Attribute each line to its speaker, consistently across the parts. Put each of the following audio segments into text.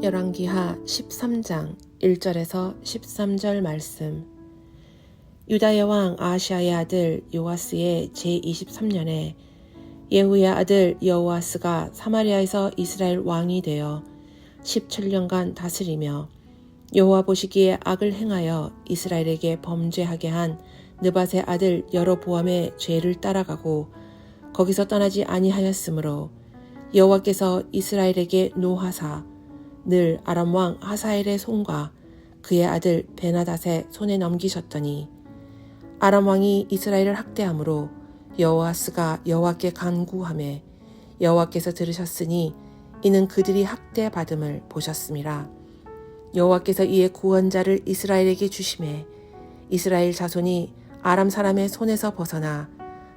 Speaker 1: 열왕기하 13장 1절에서 13절 말씀. 유다의 왕 아하시아의 아들 요아스의 제23년에 예후의 아들 여호아스가 사마리아에서 이스라엘 왕이 되어 17년간 다스리며 여호와 보시기에 악을 행하여 이스라엘에게 범죄하게 한 느밧의 아들 여로보암의 죄를 따라가고 거기서 떠나지 아니하였으므로 여호와께서 이스라엘에게 노하사 늘 아람 왕 하사엘의 손과 그의 아들 베나닷의 손에 넘기셨더니 아람 왕이 이스라엘을 학대함으로 여호아스가 여호와께 간구하매 여호와께서 들으셨으니 이는 그들이 학대받음을 보셨음이라. 여호와께서 이에 구원자를 이스라엘에게 주심에 이스라엘 자손이 아람 사람의 손에서 벗어나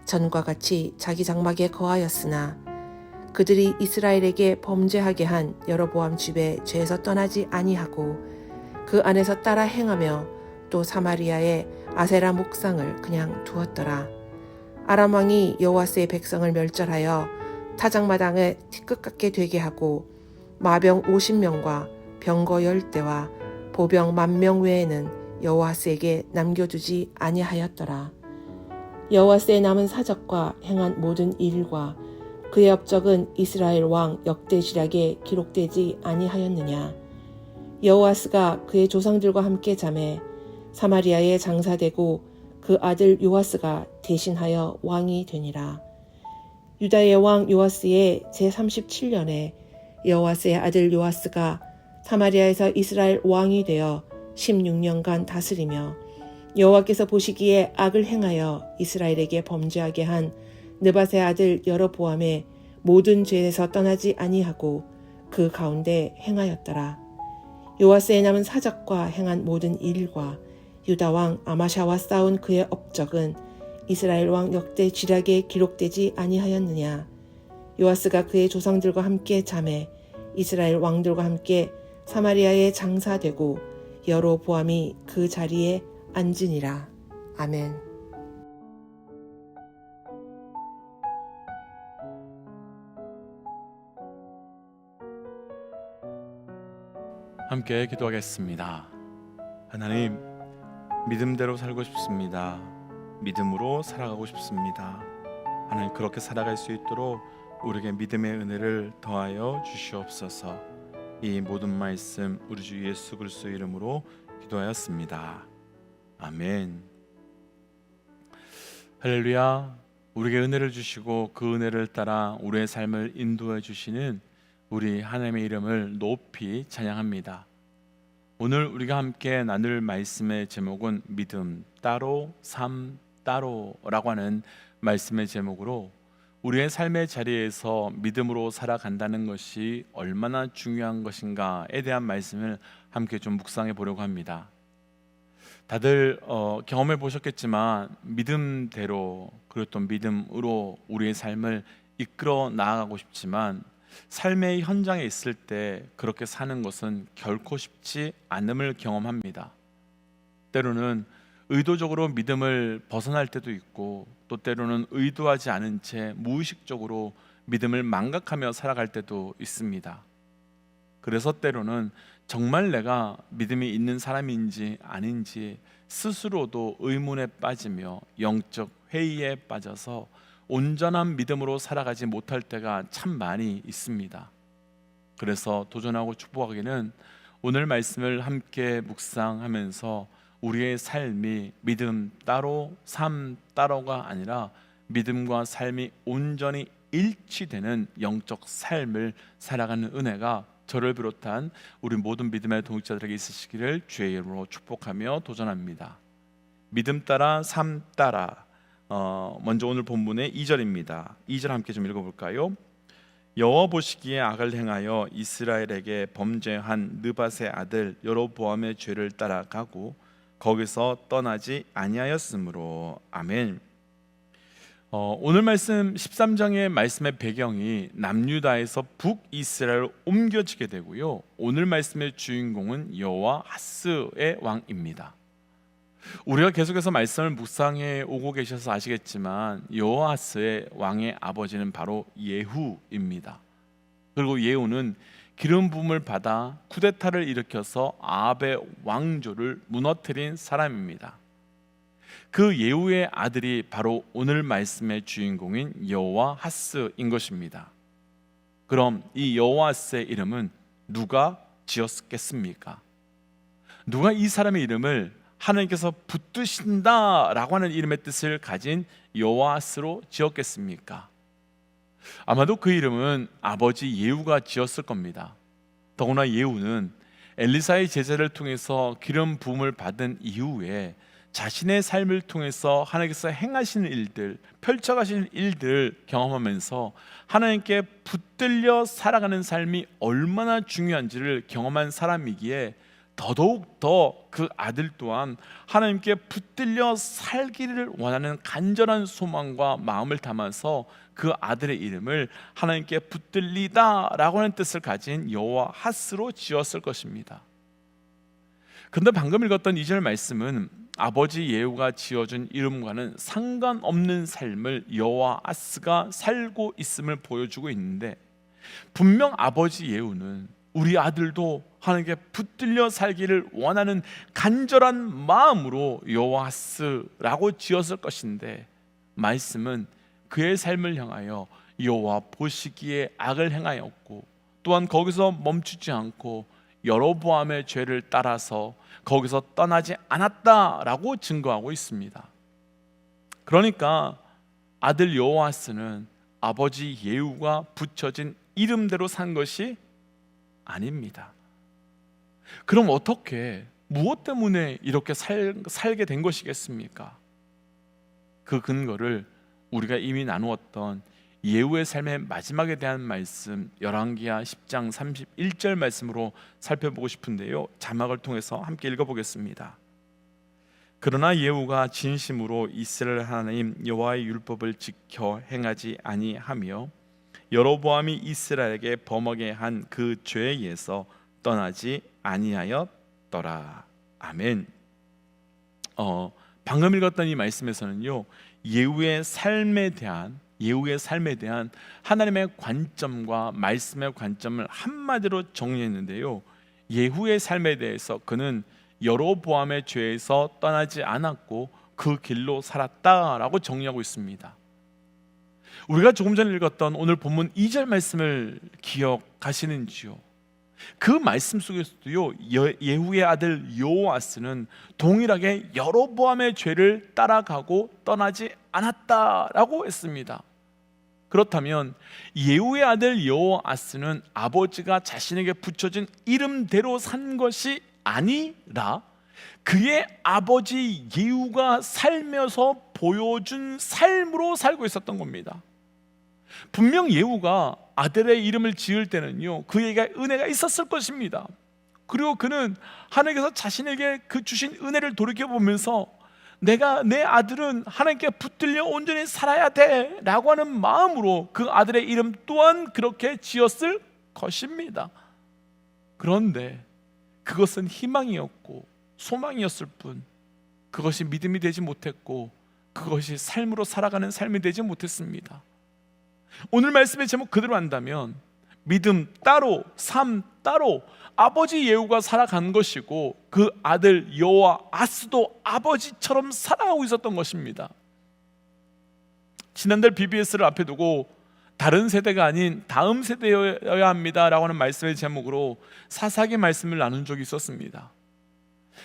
Speaker 1: 전과 같이 자기 장막에 거하였으나 그들이 이스라엘에게 범죄하게 한 여로보암 집의 죄에서 떠나지 아니하고 그 안에서 따라 행하며 또 사마리아의 아세라 목상을 그냥 두었더라. 아람 왕이 여호아스의 백성을 멸절하여 타작마당에 티끌같게 되게 하고 마병 50명과 병거 10대와 보병 10,000명 외에는 여호아스에게 남겨두지 아니하였더라. 여호아스의 남은 사적과 행한 모든 일과 그의 업적은 이스라엘 왕 역대지략에 기록되지 아니하였느냐. 여호아스가 그의 조상들과 함께 잠에 사마리아에 장사되고 그 아들 요아스가 대신하여 왕이 되니라. 유다의 왕 요아스의 제37년에 여호아스의 아들 요아스가 사마리아에서 이스라엘 왕이 되어 16년간 다스리며 여호와께서 보시기에 악을 행하여 이스라엘에게 범죄하게 한 느밧의 아들 여로보암의 모든 죄에서 떠나지 아니하고 그 가운데 행하였더라. 요아스의 남은 사적과 행한 모든 일과 유다 왕 아마샤와 싸운 그의 업적은 이스라엘 왕 역대 지략에 기록되지 아니하였느냐. 요아스가 그의 조상들과 함께 잠에 이스라엘 왕들과 함께 사마리아에 장사되고 여로보암이 그 자리에 앉으니라. 아멘.
Speaker 2: 함께 기도하겠습니다. 하나님, 믿음대로 살고 싶습니다. 믿음으로 살아가고 싶습니다. 하나님, 그렇게 살아갈 수 있도록 우리에게 믿음의 은혜를 더하여 주시옵소서. 이 모든 말씀 우리 주 예수 그리스도 이름으로 기도하였습니다. 아멘. 할렐루야. 우리에게 은혜를 주시고 그 은혜를 따라 우리의 삶을 인도해 주시는 우리 하나님의 이름을 높이 찬양합니다. 오늘 우리가 함께 나눌 말씀의 제목은 믿음 따로 삶 따로라고 하는 말씀의 제목으로 우리의 삶의 자리에서 믿음으로 살아간다는 것이 얼마나 중요한 것인가에 대한 말씀을 함께 좀 묵상해 보려고 합니다. 다들 경험해 보셨겠지만 믿음대로 그리고 또 믿음으로 우리의 삶을 이끌어 나아가고 싶지만 삶의 현장에 있을 때 그렇게 사는 것은 결코 쉽지 않음을 경험합니다. 때로는 의도적으로 믿음을 벗어날 때도 있고 또 때로는 의도하지 않은 채 무의식적으로 믿음을 망각하며 살아갈 때도 있습니다. 그래서 때로는 정말 내가 믿음이 있는 사람인지 아닌지 스스로도 의문에 빠지며 영적 회의에 빠져서 온전한 믿음으로 살아가지 못할 때가 참 많이 있습니다. 그래서 도전하고 축복하기는 오늘 말씀을 함께 묵상하면서 우리의 삶이 믿음 따로 삶 따로가 아니라 믿음과 삶이 온전히 일치되는 영적 삶을 살아가는 은혜가 저를 비롯한 우리 모든 믿음의 동역자들에게 있으시기를 주의 이름으로 축복하며 도전합니다. 믿음 따라 삶 따라. 먼저 오늘 본문의 2절입니다. 2절 함께 좀 읽어볼까요? 여호와 보시기에 악을 행하여 이스라엘에게 범죄한 느밧의 아들 여로보암의 죄를 따라가고 거기서 떠나지 아니하였으므로. 아멘. 오늘 말씀 13장의 말씀의 배경이 남유다에서 북이스라엘로 옮겨지게 되고요, 오늘 말씀의 주인공은 여호아스의 왕입니다. 우리가 계속해서 말씀을 묵상해 오고 계셔서 아시겠지만 여호아스의 왕의 아버지는 바로 예후입니다. 그리고 예후는 기름 부음을 받아 쿠데타를 일으켜서 아합의 왕조를 무너뜨린 사람입니다. 그 예후의 아들이 바로 오늘 말씀의 주인공인 여호와하스인 것입니다. 그럼 이 여호와하스의 이름은 누가 지었겠습니까? 누가 이 사람의 이름을 하나님께서 붙드신다라고 하는 이름의 뜻을 가진 여호와하스로 지었겠습니까? 아마도 그 이름은 아버지 예후가 지었을 겁니다. 더구나 예후는 엘리사의 제자를 통해서 기름 부음을 받은 이후에 자신의 삶을 통해서 하나님께서 행하시는 일들, 펼쳐가시는 일들을 경험하면서 하나님께 붙들려 살아가는 삶이 얼마나 중요한지를 경험한 사람이기에 더더욱 더 그 아들 또한 하나님께 붙들려 살기를 원하는 간절한 소망과 마음을 담아서 그 아들의 이름을 하나님께 붙들리다라고 하는 뜻을 가진 여호와하스로 지었을 것입니다. 그런데 방금 읽었던 2절 말씀은 아버지 예후가 지어준 이름과는 상관없는 삶을 여호와하스가 살고 있음을 보여주고 있는데, 분명 아버지 예후는 우리 아들도 하나님께 붙들려 살기를 원하는 간절한 마음으로 여호와하스라고 지었을 것인데, 말씀은 그의 삶을 향하여 여호와 보시기에 악을 행하였고 또한 거기서 멈추지 않고 여로보암의 죄를 따라서 거기서 떠나지 않았다라고 증거하고 있습니다. 그러니까 아들 여호와하스는 아버지 예후가 붙여진 이름대로 산 것이 아닙니다. 그럼 어떻게, 무엇 때문에 이렇게 살게 된 것이겠습니까? 그 근거를 우리가 이미 나누었던 예후의 삶의 마지막에 대한 말씀 열왕기하 10장 31절 말씀으로 살펴보고 싶은데요, 자막을 통해서 함께 읽어보겠습니다. 그러나 예후가 진심으로 이스라엘 하나님 여호와의 율법을 지켜 행하지 아니하며 여로보암이 이스라엘에게 범하게 한 그 죄에서 떠나지 아니하였더라. 아멘. 방금 읽었던 이 말씀에서는요, 예후의 삶에 대한 하나님의 관점과 말씀의 관점을 한마디로 정리했는데요, 예후의 삶에 대해서 그는 여로보암의 죄에서 떠나지 않았고 그 길로 살았다라고 정리하고 있습니다. 우리가 조금 전에 읽었던 오늘 본문 2절 말씀을 기억하시는지요? 그 말씀 속에서도요, 예후의 아들 여호와스는 동일하게 여로보암의 죄를 따라가고 떠나지 않았다라고 했습니다. 그렇다면 예후의 아들 여호와스는 아버지가 자신에게 붙여진 이름대로 산 것이 아니라 그의 아버지 예후가 살면서 보여준 삶으로 살고 있었던 겁니다. 분명 예후가 아들의 이름을 지을 때는요, 그에게 은혜가 있었을 것입니다. 그리고 그는 하나님께서 자신에게 그 주신 은혜를 돌이켜보면서 내가, 내 아들은 하나님께 붙들려 온전히 살아야 돼 라고 하는 마음으로 그 아들의 이름 또한 그렇게 지었을 것입니다. 그런데 그것은 희망이었고 소망이었을 뿐, 그것이 믿음이 되지 못했고 그것이 삶으로 살아가는 삶이 되지 못했습니다. 오늘 말씀의 제목 그대로 한다면 믿음 따로, 삶 따로 아버지 예후가 살아간 것이고 그 아들 여호와하스도 아버지처럼 살아가고 있었던 것입니다. 지난달 BBS를 앞에 두고 다른 세대가 아닌 다음 세대여야 합니다 라고 하는 말씀의 제목으로 사사기 말씀을 나눈 적이 있었습니다.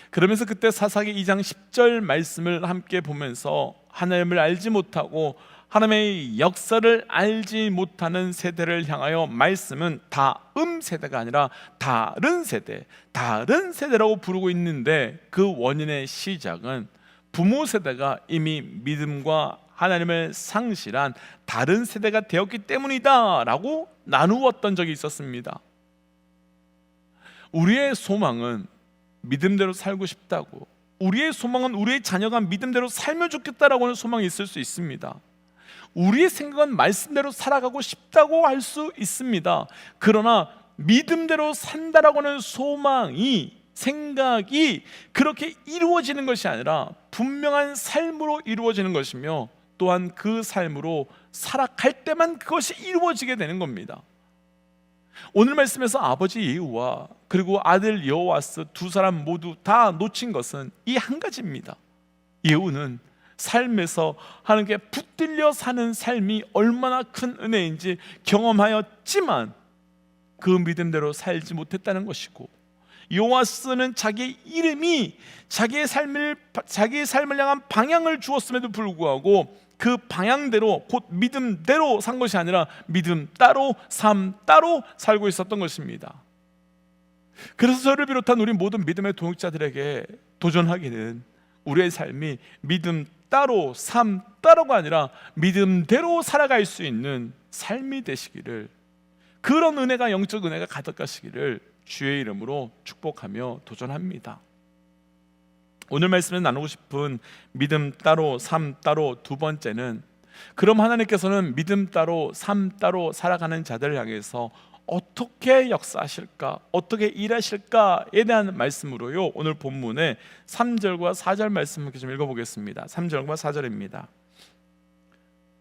Speaker 2: 그러면서 그때 사사기 2장 10절 말씀을 함께 보면서 하나님을 알지 못하고 하나님의 역사를 알지 못하는 세대를 향하여 말씀은 다음 세대가 아니라 다른 세대라고 부르고 있는데, 그 원인의 시작은 부모 세대가 이미 믿음과 하나님을 상실한 다른 세대가 되었기 때문이다 라고 나누었던 적이 있었습니다. 우리의 소망은 믿음대로 살고 싶다고, 우리의 소망은 우리의 자녀가 믿음대로 살면 좋겠다라고 하는 소망이 있을 수 있습니다. 우리의 생각은 말씀대로 살아가고 싶다고 할 수 있습니다. 그러나 믿음대로 산다라고 하는 소망이, 생각이 그렇게 이루어지는 것이 아니라 분명한 삶으로 이루어지는 것이며, 또한 그 삶으로 살아갈 때만 그것이 이루어지게 되는 겁니다. 오늘 말씀에서 아버지 예후와 그리고 아들 여호와스 두 사람 모두 다 놓친 것은 이 한 가지입니다. 예후는 삶에서 하나님께 붙들려 사는 삶이 얼마나 큰 은혜인지 경험하였지만 그 믿음대로 살지 못했다는 것이고, 여호와스는 자기의 이름이 자기의 삶을 향한 방향을 주었음에도 불구하고 그 방향대로, 곧 믿음대로 산 것이 아니라 믿음 따로 삶 따로 살고 있었던 것입니다. 그래서 저를 비롯한 우리 모든 믿음의 동역자들에게 도전하기는 우리의 삶이 믿음 따로 삶 따로가 아니라 믿음대로 살아갈 수 있는 삶이 되시기를, 그런 은혜가, 영적 은혜가 가득하시기를 주의 이름으로 축복하며 도전합니다. 오늘 말씀에 나누고 싶은 믿음 따로 삶 따로 두 번째는, 그럼 하나님께서는 믿음 따로 삶 따로 살아가는 자들을 향해서 어떻게 역사하실까, 어떻게 일하실까에 대한 말씀으로요, 오늘 본문의 3절과 4절 말씀을 좀 읽어보겠습니다. 3절과 4절입니다.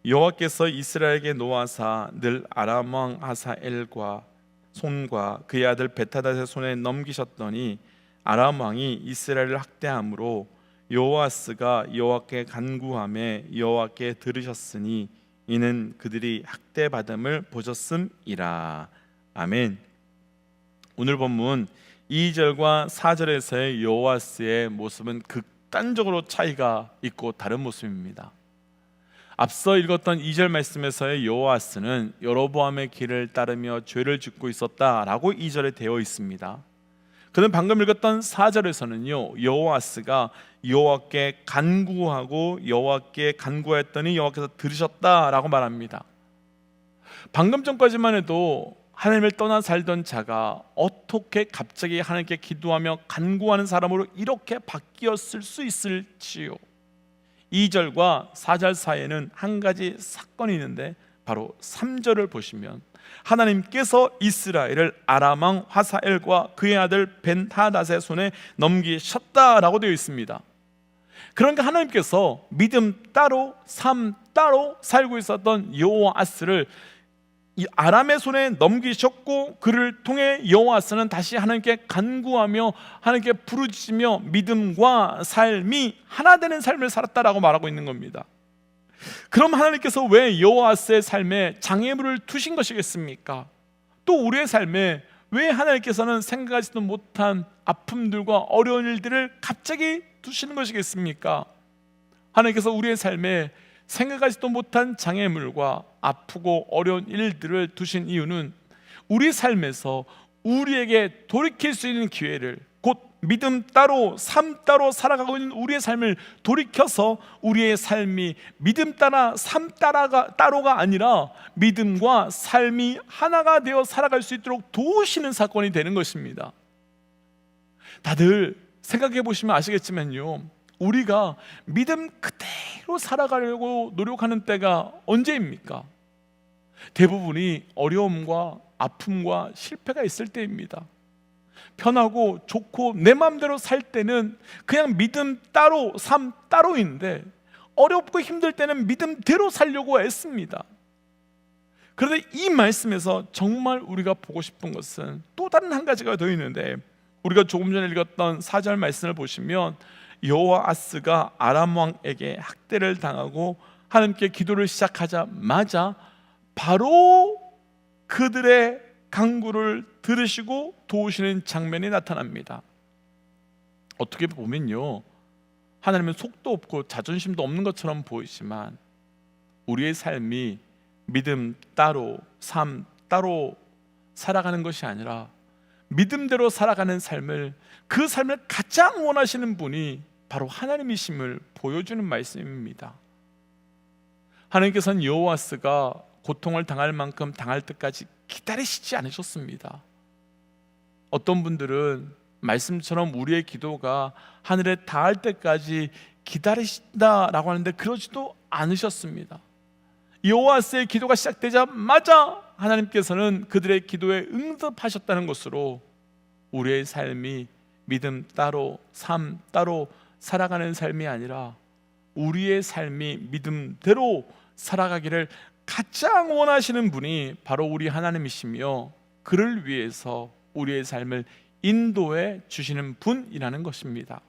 Speaker 2: 여호와께서 이스라엘에게 노하사 늘 아람 왕 하사엘과 손과 그의 아들 베타닷의 손에 넘기셨더니 아람 왕이 이스라엘을 학대함으로 여호와스가 여호와께 간구하매 여호와께 들으셨으니 이는 그들이 학대받음을 보셨음이라. 아멘. 오늘 본문 2절과 4절에서의 여호와스의 모습은 극단적으로 차이가 있고 다른 모습입니다. 앞서 읽었던 2절 말씀에서의 여호와스는 여로보암의 길을 따르며 죄를 짓고 있었다라고 2절에 되어 있습니다. 그는 방금 읽었던 4절에서는요, 여호와스가 여호와께 간구하고 여호와께 간구했더니 여호와께서 들으셨다라고 말합니다. 방금 전까지만 해도 하나님을 떠나 살던 자가 어떻게 갑자기 하나님께 기도하며 간구하는 사람으로 이렇게 바뀌었을 수 있을지요? 2절과 4절 사이에는 한 가지 사건이 있는데, 바로 3절을 보시면 하나님께서 이스라엘을 아람 왕 하사엘과 그의 아들 벤하닷의 손에 넘기셨다라고 되어 있습니다. 그러니까 하나님께서 믿음 따로 삶 따로 살고 있었던 여호와스를 이 아람의 손에 넘기셨고, 그를 통해 여호와스는 다시 하나님께 간구하며 하나님께 부르짖으며 믿음과 삶이 하나 되는 삶을 살았다라고 말하고 있는 겁니다. 그럼 하나님께서 왜 여호와스의 삶에 장애물을 두신 것이겠습니까? 또 우리의 삶에 왜 하나님께서는 생각하지도 못한 아픔들과 어려운 일들을 갑자기 두시는 것이겠습니까? 하나님께서 우리의 삶에 생각하지도 못한 장애물과 아프고 어려운 일들을 두신 이유는 우리 삶에서 우리에게 돌이킬 수 있는 기회를, 곧 믿음 따로 삶 따로 살아가고 있는 우리의 삶을 돌이켜서 우리의 삶이 믿음 따라 삶 따로가 아니라 믿음과 삶이 하나가 되어 살아갈 수 있도록 도우시는 사건이 되는 것입니다. 다들 생각해 보시면 아시겠지만요, 우리가 믿음 그대로 살아가려고 노력하는 때가 언제입니까? 대부분이 어려움과 아픔과 실패가 있을 때입니다. 편하고 좋고 내 마음대로 살 때는 그냥 믿음 따로 삶 따로인데, 어렵고 힘들 때는 믿음대로 살려고 애씁니다. 그런데 이 말씀에서 정말 우리가 보고 싶은 것은 또 다른 한 가지가 더 있는데, 우리가 조금 전에 읽었던 4절 말씀을 보시면 여호와스가 아람 왕에게 학대를 당하고 하나님께 기도를 시작하자마자 바로 그들의 간구를 들으시고 도우시는 장면이 나타납니다. 어떻게 보면요, 하나님은 속도 없고 자존심도 없는 것처럼 보이지만 우리의 삶이 믿음 따로 삶 따로 살아가는 것이 아니라 믿음대로 살아가는 삶을, 그 삶을 가장 원하시는 분이 바로 하나님이심을 보여주는 말씀입니다. 하나님께서는 여호와스가 고통을 당할 만큼 당할 때까지 기다리시지 않으셨습니다. 어떤 분들은 말씀처럼 우리의 기도가 하늘에 닿을 때까지 기다리신다라고 하는데 그러지도 않으셨습니다. 여호와스의 기도가 시작되자마자 하나님께서는 그들의 기도에 응답하셨다는 것으로 우리의 삶이 믿음 따로 삶 따로 살아가는 삶이 아니라 우리의 삶이 믿음대로 살아가기를 가장 원하시는 분이 바로 우리 하나님이시며, 그를 위해서 우리의 삶을 인도해 주시는 분이라는 것입니다.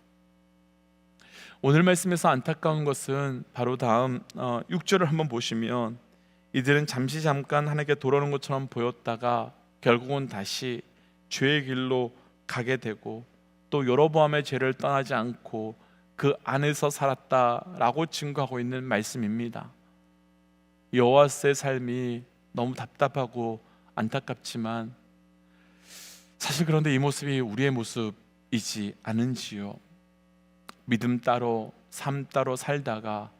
Speaker 2: 오늘 말씀에서 안타까운 것은 바로 다음 6절을 한번 보시면, 이들은 잠깐 하나님께 돌아오는 것처럼 보였다가 결국은 다시 죄의 길로 가게 되고, 또 여로보암의 죄를 떠나지 않고 그 안에서 살았다라고 증거하고 있는 말씀입니다. 여호와스의 삶이 너무 답답하고 안타깝지만, 사실 그런데 이 모습이 우리의 모습이지 않은지요. 믿음 따로 삶 따로 살다가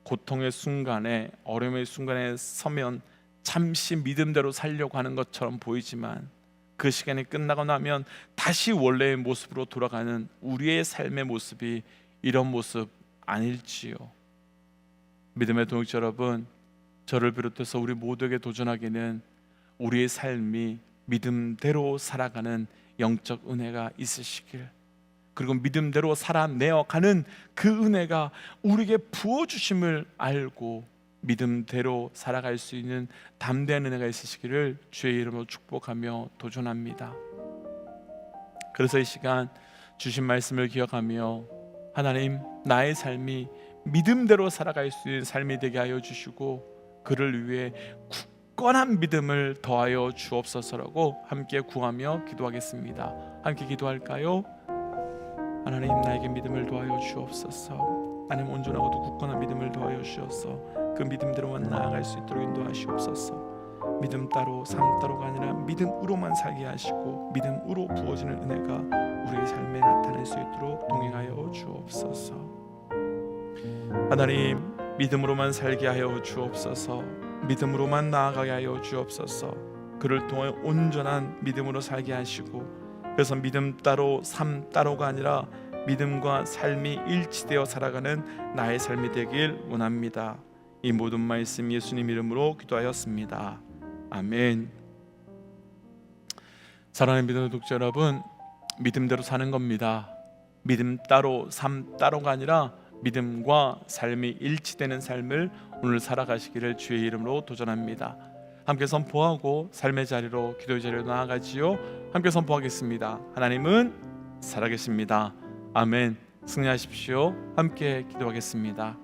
Speaker 2: 고통의 순간에, 어려움의 순간에 서면 잠시 믿음대로 살려고 하는 것처럼 보이지만, 그 시간이 끝나고 나면 다시 원래의 모습으로 돌아가는 우리의 삶의 모습이 이런 모습 아닐지요. 믿음의 동역자 여러분, 저를 비롯해서 우리 모두에게 도전하기는 우리의 삶이 믿음대로 살아가는 영적 은혜가 있으시길, 그리고 믿음대로 살아내어가는 그 은혜가 우리에게 부어주심을 알고 믿음대로 살아갈 수 있는 담대한 은혜가 있으시기를 주의 이름으로 축복하며 도전합니다. 그래서 이 시간 주신 말씀을 기억하며, 하나님, 나의 삶이 믿음대로 살아갈 수 있는 삶이 되게 하여 주시고 그를 위해 굳건한 믿음을 더하여 주옵소서라고 함께 구하며 기도하겠습니다. 함께 기도할까요? 하나님, 나에게 믿음을 더하여 주옵소서. 하나님, 온전하고도 굳건한 믿음을 더하여 주셔서 그 믿음대로만 나아갈 수 있도록 인도하시옵소서. 믿음 따로 삶 따로가 아니라 믿음으로만 살게 하시고 믿음으로 부어지는 은혜가 우리의 삶에 나타날 수 있도록 동행하여 주옵소서. 하나님, 믿음으로만 살게 하여 주옵소서. 믿음으로만 나아가게 하여 주옵소서. 그를 통해 온전한 믿음으로 살게 하시고, 그래서 믿음 따로 삶 따로가 아니라 믿음과 삶이 일치되어 살아가는 나의 삶이 되길 원합니다. 이 모든 말씀 예수님 이름으로 기도하였습니다. 아멘. 사랑하는 믿음의 독자 여러분, 믿음대로 사는 겁니다. 믿음 따로 삶 따로가 아니라 믿음과 삶이 일치되는 삶을 오늘 살아가시기를 주의 이름으로 도전합니다. 함께 선포하고 삶의 자리로, 기도의 자리로 나아가지요. 함께 선포하겠습니다. 하나님은 살아계십니다. 아멘. 승리하십시오. 함께 기도하겠습니다.